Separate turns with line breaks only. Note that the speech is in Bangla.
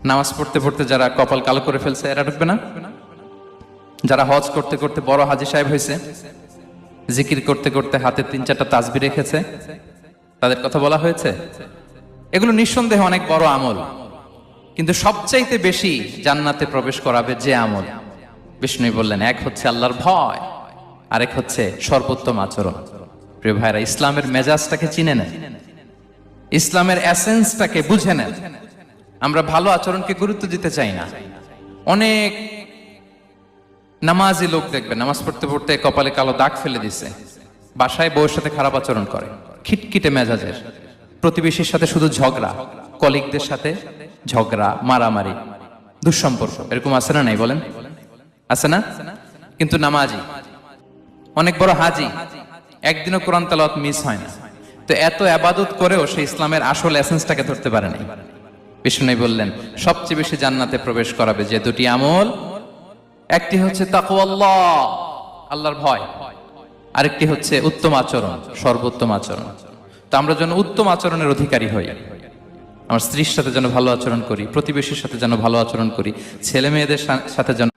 নামাজ পড়তে পড়তে যারা কপাল কালো করে ফেলছে এরা ঢুকবে না? যারা হজ করতে করতে বড় হাজী সাহেব হয়েছে, জিকির করতে করতে হাতে 3-4টা তাসবিহ রেখেছে, তাদের কথা বলা হয়েছে? এগুলো নিঃসন্দেহে অনেক বড় আমল, কিন্তু সবচাইতে বেশি জান্নাতে প্রবেশ করাবে যে আমল, বিষ্ণু বললেন, এক হচ্ছে আল্লাহর ভয়, আরেক হচ্ছে সর্বোত্তম আচরণ। প্রিয় ভাইরা, ইসলামের মেজাজটাকে চিনে নেন, ইসলামের এসেন্সটাকে বুঝে নেন। আমরা ভালো আচরণকে গুরুত্ব দিতে চাই না। অনেক নামাজি লোক দেখবেন নামাজ পড়তে পড়তে কপালে কালো দাগ ফেলে দিছে, বাসায় বউয়ের সাথে খারাপ আচরণ করে, খিটখিটে মেজাজের, প্রতিবেশীর সাথে শুধু ঝগড়া, কলিগদের সাথে ঝগড়া, মারামারি, দুঃসম্পর্ক, এরকম আছে না? নাই বলেন, আছে না? কিন্তু নামাজি, অনেক বড় হাজি, একদিনও কোরআন তেলাওয়াত মিস হয় না। তো এত ইবাদত করেও সে ইসলামের আসল এসেন্সটাকে ধরতে পারে নাই। বিষ্ণু বললেন, সবচেয়ে বেশি জান্নাতে প্রবেশ করাবে যে দুটি আমল, একটি হচ্ছে তাকওয়াল্লাহ, আল্লাহর ভয়, আরেকটি হচ্ছে উত্তম আচরণ, সর্বোত্তম আচরণ। তো আমরা যেন উত্তম আচরণের অধিকারী হই, আমার স্ত্রীর সাথে যেন ভালো আচরণ করি, প্রতিবেশীর সাথে যেন ভালো আচরণ করি, ছেলে মেয়েদের সাথে যেন